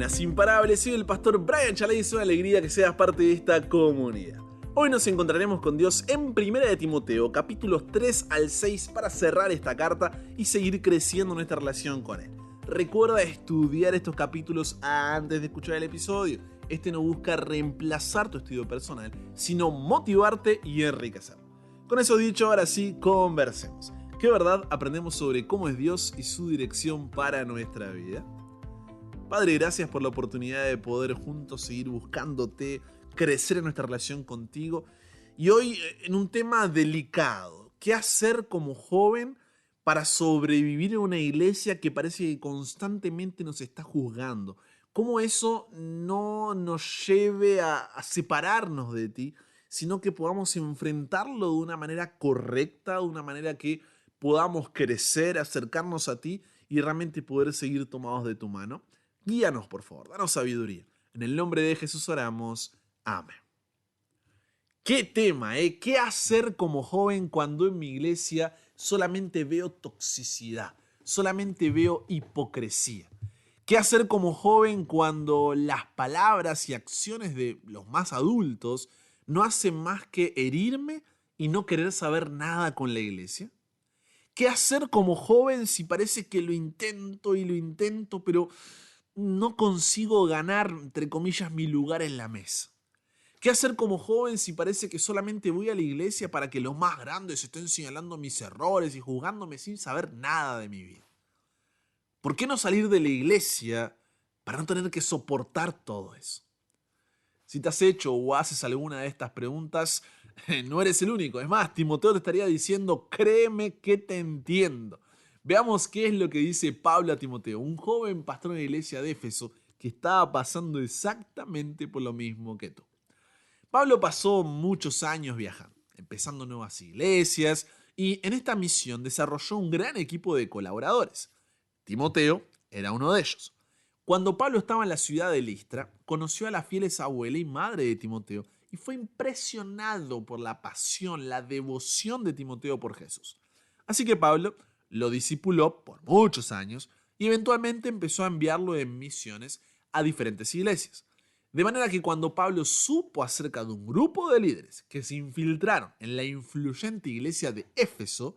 Buenas imparables, soy el pastor Brian Chalai y es una alegría que seas parte de esta comunidad. Hoy nos encontraremos con Dios en 1 de Timoteo, capítulos 3 al 6 para cerrar esta carta y seguir creciendo nuestra relación con Él. Recuerda estudiar estos capítulos antes de escuchar el episodio. Este no busca reemplazar tu estudio personal, sino motivarte y enriquecerlo. Con eso dicho, ahora sí, conversemos. ¿Qué verdad aprendemos sobre cómo es Dios y su dirección para nuestra vida? Padre, gracias por la oportunidad de poder juntos seguir buscándote, crecer en nuestra relación contigo. Y hoy en un tema delicado, ¿qué hacer como joven para sobrevivir en una iglesia que parece que constantemente nos está juzgando? ¿Cómo eso no nos lleve a separarnos de ti, sino que podamos enfrentarlo de una manera correcta, de una manera que podamos crecer, acercarnos a ti y realmente poder seguir tomados de tu mano? Guíanos, por favor, danos sabiduría. En el nombre de Jesús oramos. Amén. ¿Qué tema, eh? ¿Qué hacer como joven cuando en mi iglesia solamente veo toxicidad, solamente veo hipocresía? ¿Qué hacer como joven cuando las palabras y acciones de los más adultos no hacen más que herirme y no querer saber nada con la iglesia? ¿Qué hacer como joven si parece que lo intento, pero no consigo ganar, entre comillas, mi lugar en la mesa? ¿Qué hacer como joven si parece que solamente voy a la iglesia para que los más grandes estén señalando mis errores y juzgándome sin saber nada de mi vida? ¿Por qué no salir de la iglesia para no tener que soportar todo eso? Si te has hecho o haces alguna de estas preguntas, no eres el único. Es más, Timoteo te estaría diciendo, créeme que te entiendo. Veamos qué es lo que dice Pablo a Timoteo, un joven pastor en la iglesia de Éfeso que estaba pasando exactamente por lo mismo que tú. Pablo pasó muchos años viajando, empezando nuevas iglesias y en esta misión desarrolló un gran equipo de colaboradores. Timoteo era uno de ellos. Cuando Pablo estaba en la ciudad de Listra, conoció a la fiel abuela y madre de Timoteo y fue impresionado por la pasión, la devoción de Timoteo por Jesús. Así que Pablo lo discipuló por muchos años y eventualmente empezó a enviarlo en misiones a diferentes iglesias. De manera que cuando Pablo supo acerca de un grupo de líderes que se infiltraron en la influyente iglesia de Éfeso,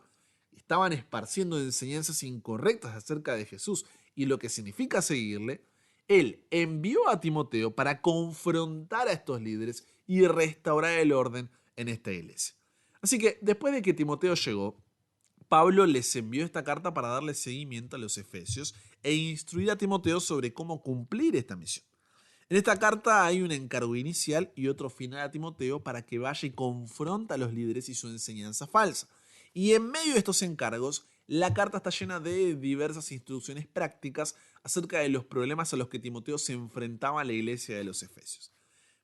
estaban esparciendo enseñanzas incorrectas acerca de Jesús y lo que significa seguirle, él envió a Timoteo para confrontar a estos líderes y restaurar el orden en esta iglesia. Así que después de que Timoteo llegó, Pablo les envió esta carta para darle seguimiento a los efesios e instruir a Timoteo sobre cómo cumplir esta misión. En esta carta hay un encargo inicial y otro final a Timoteo para que vaya y confronte a los líderes y su enseñanza falsa. Y en medio de estos encargos, la carta está llena de diversas instrucciones prácticas acerca de los problemas a los que Timoteo se enfrentaba a la iglesia de los Efesios.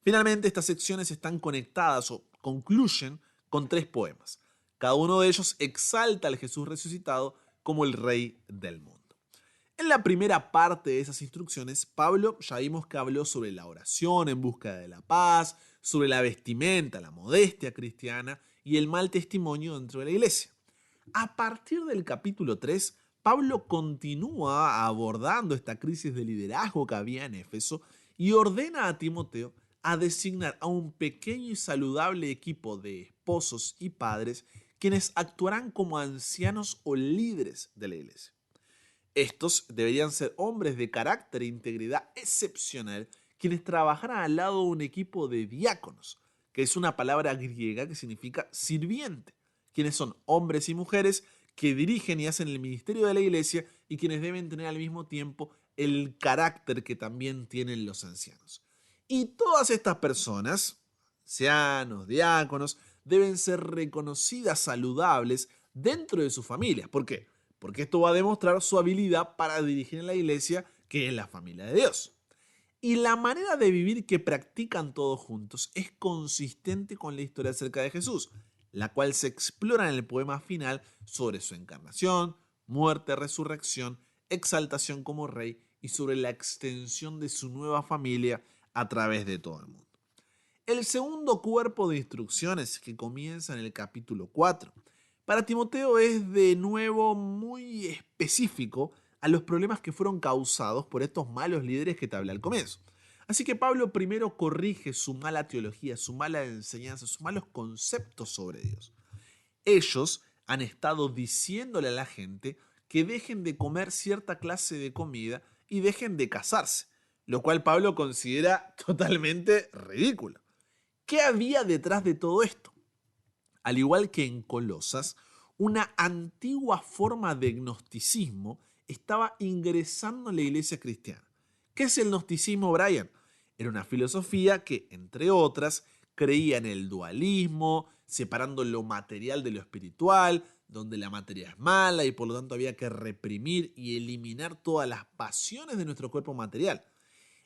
Finalmente, estas secciones están conectadas o concluyen con 3 poemas. Cada uno de ellos exalta al Jesús resucitado como el Rey del mundo. En la primera parte de esas instrucciones, Pablo ya vimos que habló sobre la oración en busca de la paz, sobre la vestimenta, la modestia cristiana y el mal testimonio dentro de la iglesia. A partir del capítulo 3, Pablo continúa abordando esta crisis de liderazgo que había en Éfeso y ordena a Timoteo a designar a un pequeño y saludable equipo de esposos y padres quienes actuarán como ancianos o líderes de la iglesia. Estos deberían ser hombres de carácter e integridad excepcional, quienes trabajaran al lado de un equipo de diáconos, que es una palabra griega que significa sirviente, quienes son hombres y mujeres que dirigen y hacen el ministerio de la iglesia y quienes deben tener al mismo tiempo el carácter que también tienen los ancianos. Y todas estas personas, ancianos, diáconos, deben ser reconocidas saludables dentro de sus familias. ¿Por qué? Porque esto va a demostrar su habilidad para dirigir en la iglesia, que es la familia de Dios. Y la manera de vivir que practican todos juntos es consistente con la historia acerca de Jesús, la cual se explora en el poema final sobre su encarnación, muerte, resurrección, exaltación como rey y sobre la extensión de su nueva familia a través de todo el mundo. El segundo cuerpo de instrucciones, que comienza en el capítulo 4, para Timoteo es de nuevo muy específico a los problemas que fueron causados por estos malos líderes que te hablé al comienzo. Así que Pablo primero corrige su mala teología, su mala enseñanza, sus malos conceptos sobre Dios. Ellos han estado diciéndole a la gente que dejen de comer cierta clase de comida y dejen de casarse, lo cual Pablo considera totalmente ridículo. ¿Qué había detrás de todo esto? Al igual que en Colosas, una antigua forma de gnosticismo estaba ingresando en la iglesia cristiana. ¿Qué es el gnosticismo, Brian? Era una filosofía que, entre otras, creía en el dualismo, separando lo material de lo espiritual, donde la materia es mala y por lo tanto había que reprimir y eliminar todas las pasiones de nuestro cuerpo material.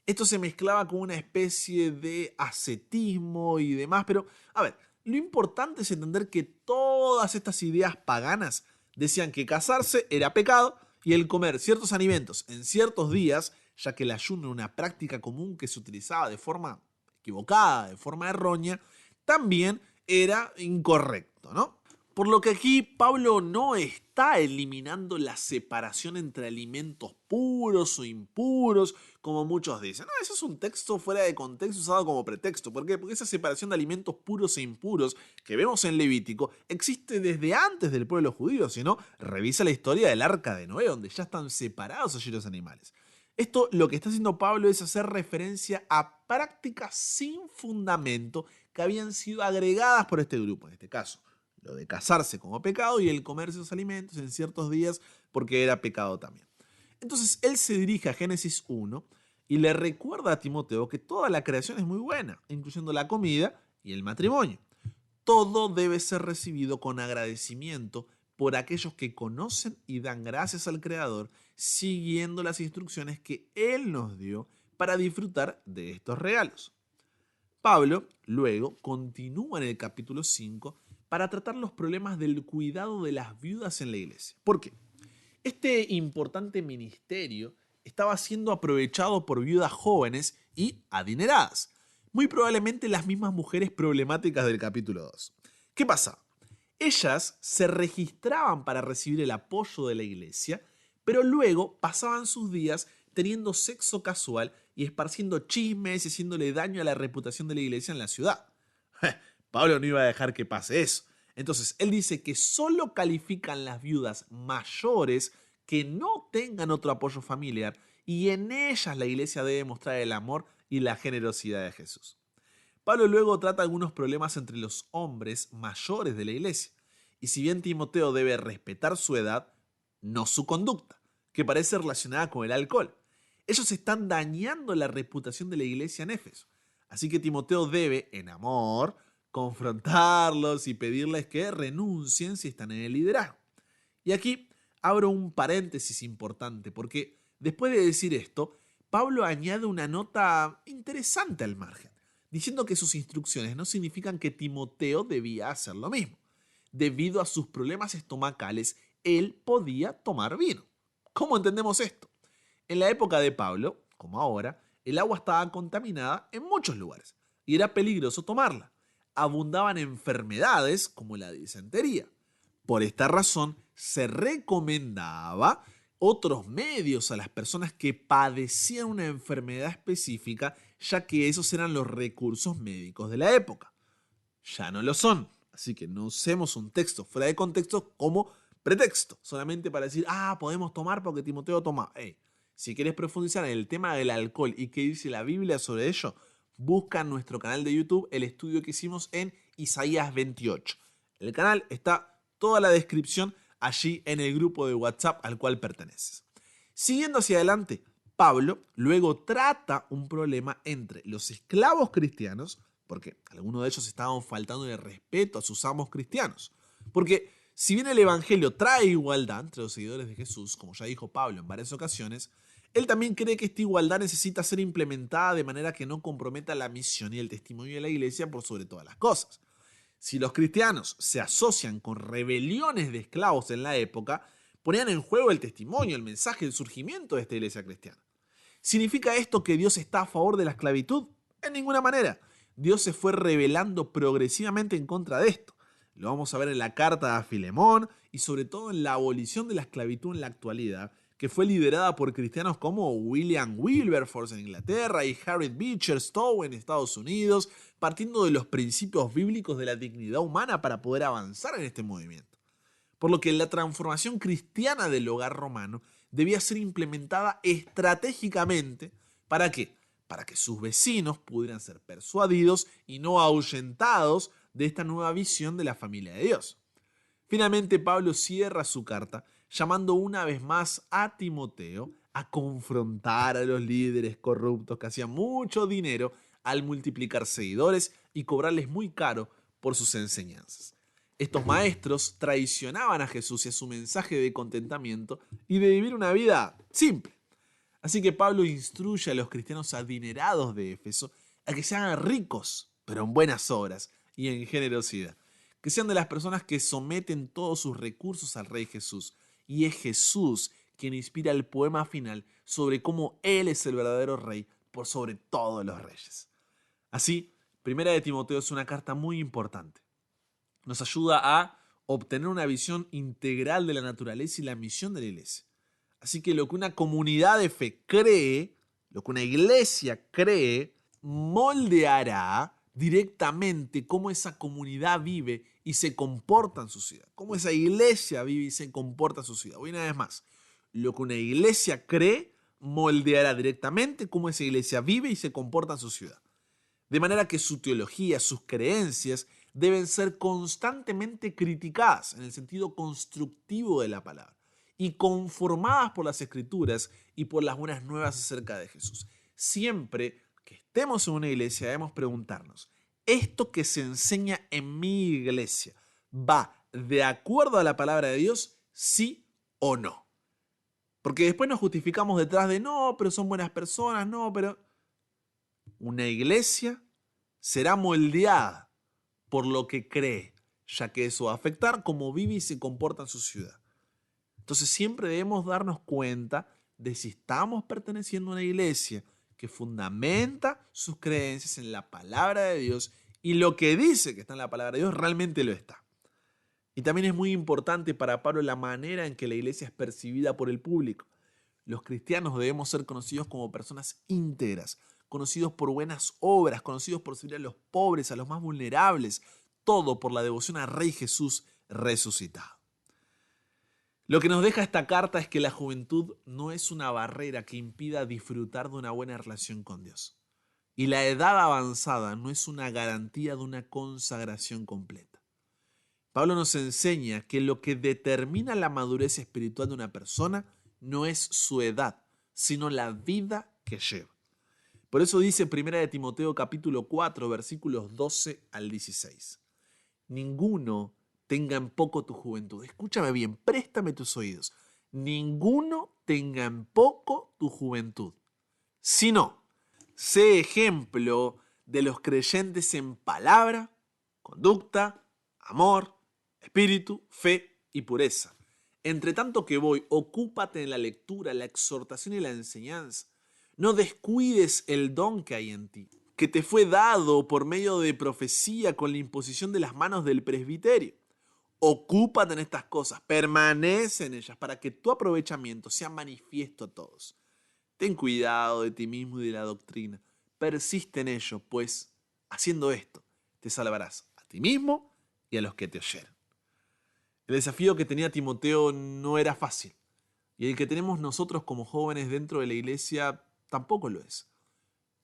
Esto se mezclaba con una especie de ascetismo y demás, pero a ver, lo importante es entender que todas estas ideas paganas decían que casarse era pecado y el comer ciertos alimentos en ciertos días, ya que el ayuno era una práctica común que se utilizaba de forma equivocada, de forma errónea, también era incorrecto, ¿no? Por lo que aquí Pablo no está eliminando la separación entre alimentos puros o impuros, como muchos dicen. No, ese es un texto fuera de contexto usado como pretexto. ¿Por qué? Porque esa separación de alimentos puros e impuros que vemos en Levítico existe desde antes del pueblo judío. Si no, revisa la historia del Arca de Noé, donde ya están separados allí los animales. Esto lo que está haciendo Pablo es hacer referencia a prácticas sin fundamento que habían sido agregadas por este grupo, en este caso lo de casarse como pecado y el comerse los alimentos en ciertos días porque era pecado también. Entonces él se dirige a Génesis 1 y le recuerda a Timoteo que toda la creación es muy buena, incluyendo la comida y el matrimonio. Todo debe ser recibido con agradecimiento por aquellos que conocen y dan gracias al Creador, siguiendo las instrucciones que Él nos dio para disfrutar de estos regalos. Pablo luego continúa en el capítulo 5 para tratar los problemas del cuidado de las viudas en la iglesia. ¿Por qué? Este importante ministerio estaba siendo aprovechado por viudas jóvenes y adineradas, muy probablemente las mismas mujeres problemáticas del capítulo 2. ¿Qué pasa? Ellas se registraban para recibir el apoyo de la iglesia, pero luego pasaban sus días teniendo sexo casual y esparciendo chismes y haciéndole daño a la reputación de la iglesia en la ciudad. Pablo no iba a dejar que pase eso. Entonces, él dice que solo califican las viudas mayores que no tengan otro apoyo familiar y en ellas la iglesia debe mostrar el amor y la generosidad de Jesús. Pablo luego trata algunos problemas entre los hombres mayores de la iglesia. Y si bien Timoteo debe respetar su edad, no su conducta, que parece relacionada con el alcohol. Ellos están dañando la reputación de la iglesia en Éfeso. Así que Timoteo debe, en amor, confrontarlos y pedirles que renuncien si están en el liderazgo. Y aquí abro un paréntesis importante, porque después de decir esto, Pablo añade una nota interesante al margen, diciendo que sus instrucciones no significan que Timoteo debía hacer lo mismo. Debido a sus problemas estomacales, él podía tomar vino. ¿Cómo entendemos esto? En la época de Pablo, como ahora, el agua estaba contaminada en muchos lugares y era peligroso tomarla. Abundaban enfermedades como la disentería. Por esta razón, se recomendaba otros medios a las personas que padecían una enfermedad específica, ya que esos eran los recursos médicos de la época. Ya no lo son, así que no usemos un texto fuera de contexto como pretexto, solamente para decir, podemos tomar porque Timoteo toma. Si quieres profundizar en el tema del alcohol y qué dice la Biblia sobre ello, busca en nuestro canal de YouTube el estudio que hicimos en Isaías 28. En el canal está toda la descripción allí en el grupo de WhatsApp al cual perteneces. Siguiendo hacia adelante, Pablo luego trata un problema entre los esclavos cristianos, porque algunos de ellos estaban faltando de respeto a sus amos cristianos. Porque si bien el evangelio trae igualdad entre los seguidores de Jesús, como ya dijo Pablo en varias ocasiones, él también cree que esta igualdad necesita ser implementada de manera que no comprometa la misión y el testimonio de la iglesia por sobre todas las cosas. Si los cristianos se asocian con rebeliones de esclavos en la época, ponían en juego el testimonio, el mensaje, el surgimiento de esta iglesia cristiana. ¿Significa esto que Dios está a favor de la esclavitud? En ninguna manera. Dios se fue rebelando progresivamente en contra de esto. Lo vamos a ver en la carta a Filemón y sobre todo en la abolición de la esclavitud en la actualidad, que fue liderada por cristianos como William Wilberforce en Inglaterra y Harriet Beecher Stowe en Estados Unidos, partiendo de los principios bíblicos de la dignidad humana para poder avanzar en este movimiento. Por lo que la transformación cristiana del hogar romano debía ser implementada estratégicamente. ¿Para qué? Para que sus vecinos pudieran ser persuadidos y no ahuyentados de esta nueva visión de la familia de Dios. Finalmente, Pablo cierra su carta llamando una vez más a Timoteo a confrontar a los líderes corruptos que hacían mucho dinero al multiplicar seguidores y cobrarles muy caro por sus enseñanzas. Estos maestros traicionaban a Jesús y a su mensaje de contentamiento y de vivir una vida simple. Así que Pablo instruye a los cristianos adinerados de Éfeso a que se hagan ricos, pero en buenas obras y en generosidad. Que sean de las personas que someten todos sus recursos al Rey Jesús. Y es Jesús quien inspira el poema final sobre cómo Él es el verdadero Rey por sobre todos los reyes. Así, Primera de Timoteo es una carta muy importante. Nos ayuda a obtener una visión integral de la naturaleza y la misión de la iglesia. Así que lo que una comunidad de fe cree, lo que una iglesia cree, moldeará directamente cómo esa comunidad vive y se comporta en su ciudad. Cómo esa iglesia vive y se comporta en su ciudad. Voy una vez más. Lo que una iglesia cree moldeará directamente cómo esa iglesia vive y se comporta en su ciudad. De manera que su teología, sus creencias deben ser constantemente criticadas en el sentido constructivo de la palabra y conformadas por las Escrituras y por las buenas nuevas acerca de Jesús. Siempre que estemos en una iglesia debemos preguntarnos, ¿esto que se enseña en mi iglesia va de acuerdo a la palabra de Dios, sí o no? Porque después nos justificamos detrás de no, pero son buenas personas, no, pero... Una iglesia será moldeada por lo que cree, ya que eso va a afectar cómo vive y se comporta en su ciudad. Entonces siempre debemos darnos cuenta de si estamos perteneciendo a una iglesia que fundamenta sus creencias en la palabra de Dios y lo que dice que está en la palabra de Dios realmente lo está. Y también es muy importante para Pablo la manera en que la iglesia es percibida por el público. Los cristianos debemos ser conocidos como personas íntegras, conocidos por buenas obras, conocidos por servir a los pobres, a los más vulnerables, todo por la devoción al Rey Jesús resucitado. Lo que nos deja esta carta es que la juventud no es una barrera que impida disfrutar de una buena relación con Dios. Y la edad avanzada no es una garantía de una consagración completa. Pablo nos enseña que lo que determina la madurez espiritual de una persona no es su edad, sino la vida que lleva. Por eso dice 1 de Timoteo capítulo 4, versículos 12 al 16. Ninguno tenga en poco tu juventud. Escúchame bien, préstame tus oídos. Ninguno tenga en poco tu juventud, sino sé ejemplo de los creyentes en palabra, conducta, amor, espíritu, fe y pureza. Entre tanto que voy, ocúpate en la lectura, la exhortación y la enseñanza. No descuides el don que hay en ti, que te fue dado por medio de profecía con la imposición de las manos del presbiterio. Ocúpate en estas cosas, permanece en ellas para que tu aprovechamiento sea manifiesto a todos. Ten cuidado de ti mismo y de la doctrina. Persiste en ello, pues, haciendo esto, te salvarás a ti mismo y a los que te oyeron. El desafío que tenía Timoteo no era fácil, y el que tenemos nosotros como jóvenes dentro de la iglesia tampoco lo es.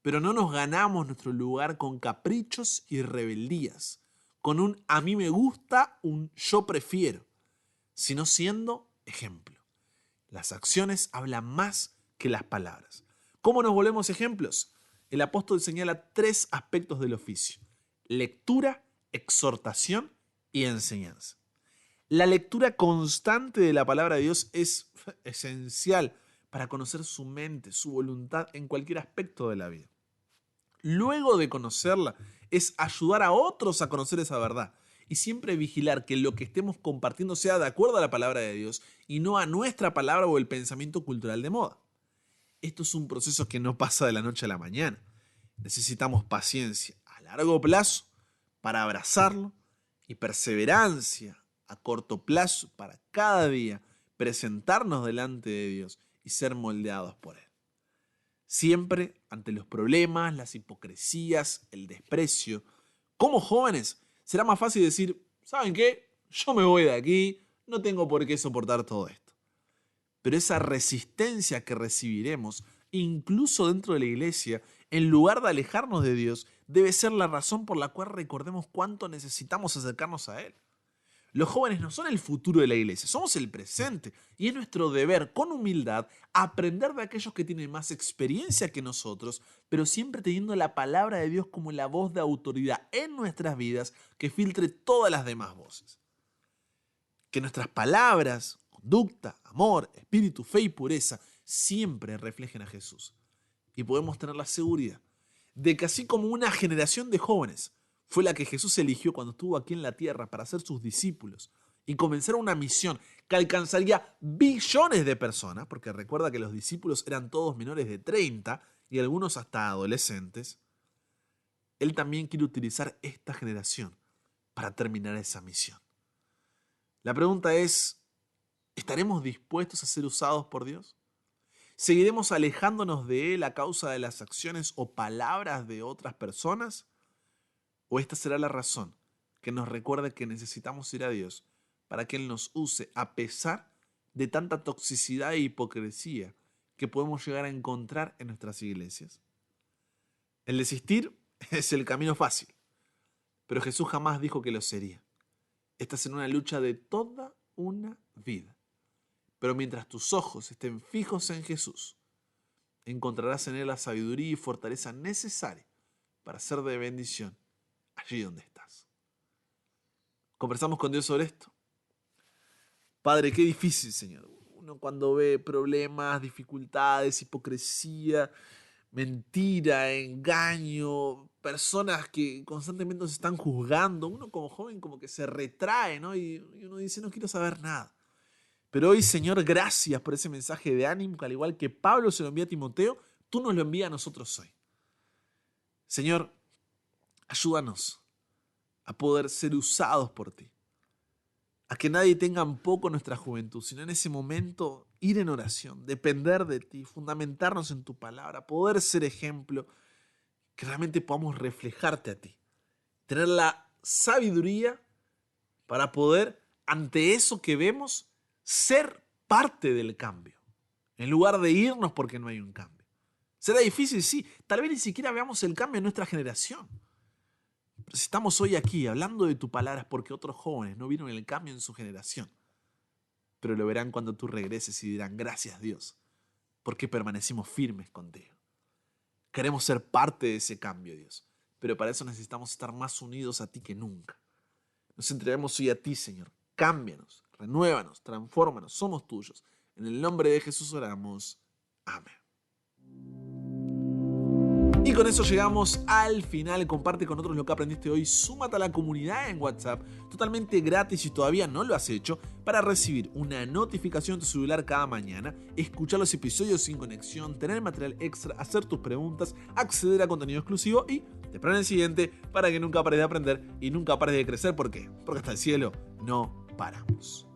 Pero no nos ganamos nuestro lugar con caprichos y rebeldías, con un a mí me gusta, un yo prefiero, sino siendo ejemplo. Las acciones hablan más que las palabras. ¿Cómo nos volvemos ejemplos? El apóstol señala 3 aspectos del oficio: lectura, exhortación y enseñanza. La lectura constante de la palabra de Dios es esencial para conocer su mente, su voluntad en cualquier aspecto de la vida. Luego de conocerla, es ayudar a otros a conocer esa verdad y siempre vigilar que lo que estemos compartiendo sea de acuerdo a la palabra de Dios y no a nuestra palabra o el pensamiento cultural de moda. Esto es un proceso que no pasa de la noche a la mañana. Necesitamos paciencia a largo plazo para abrazarlo y perseverancia a corto plazo para cada día presentarnos delante de Dios y ser moldeados por Él. Siempre ante los problemas, las hipocresías, el desprecio, como jóvenes será más fácil decir, ¿saben qué? Yo me voy de aquí, no tengo por qué soportar todo esto. Pero esa resistencia que recibiremos, incluso dentro de la iglesia, en lugar de alejarnos de Dios, debe ser la razón por la cual recordemos cuánto necesitamos acercarnos a Él. Los jóvenes no son el futuro de la iglesia, somos el presente. Y es nuestro deber, con humildad, aprender de aquellos que tienen más experiencia que nosotros, pero siempre teniendo la palabra de Dios como la voz de autoridad en nuestras vidas que filtre todas las demás voces. Que nuestras palabras, conducta, amor, espíritu, fe y pureza siempre reflejen a Jesús. Y podemos tener la seguridad de que así como una generación de jóvenes fue la que Jesús eligió cuando estuvo aquí en la tierra para ser sus discípulos y comenzar una misión que alcanzaría billones de personas, porque recuerda que los discípulos eran todos menores de 30 y algunos hasta adolescentes, Él también quiere utilizar esta generación para terminar esa misión. La pregunta es, ¿estaremos dispuestos a ser usados por Dios? ¿Seguiremos alejándonos de Él a causa de las acciones o palabras de otras personas? ¿O esta será la razón que nos recuerde que necesitamos ir a Dios para que Él nos use a pesar de tanta toxicidad e hipocresía que podemos llegar a encontrar en nuestras iglesias? El desistir es el camino fácil, pero Jesús jamás dijo que lo sería. Estás en una lucha de toda una vida. Pero mientras tus ojos estén fijos en Jesús, encontrarás en Él la sabiduría y fortaleza necesaria para ser de bendición allí donde estás. Conversamos con Dios sobre esto. Padre, qué difícil, Señor. Uno cuando ve problemas, dificultades, hipocresía, mentira, engaño, personas que constantemente nos están juzgando, uno como joven como que se retrae, ¿no? Y uno dice, no quiero saber nada. Pero hoy, Señor, gracias por ese mensaje de ánimo, que al igual que Pablo se lo envía a Timoteo, tú nos lo envías a nosotros hoy. Señor, ayúdanos a poder ser usados por ti. A que nadie tenga en poco nuestra juventud, sino en ese momento ir en oración, depender de ti, fundamentarnos en tu palabra, poder ser ejemplo, que realmente podamos reflejarte a ti. Tener la sabiduría para poder, ante eso que vemos, ser parte del cambio, en lugar de irnos porque no hay un cambio. Será difícil, sí, tal vez ni siquiera veamos el cambio en nuestra generación. Pero si estamos hoy aquí hablando de tu palabra es porque otros jóvenes no vieron el cambio en su generación. Pero lo verán cuando tú regreses y dirán, gracias Dios, porque permanecimos firmes contigo. Queremos ser parte de ese cambio, Dios. Pero para eso necesitamos estar más unidos a ti que nunca. Nos entregamos hoy a ti, Señor. Cámbianos, renuévanos, transfórmanos, somos tuyos. En el nombre de Jesús oramos. Amén. Y con eso llegamos al final. Comparte con otros lo que aprendiste hoy. Súmate a la comunidad en WhatsApp, totalmente gratis si todavía no lo has hecho, para recibir una notificación en tu celular cada mañana, escuchar los episodios sin conexión, tener material extra, hacer tus preguntas, acceder a contenido exclusivo y te espero en el siguiente para que nunca pares de aprender y nunca pares de crecer. ¿Por qué? Porque hasta el cielo no paramos.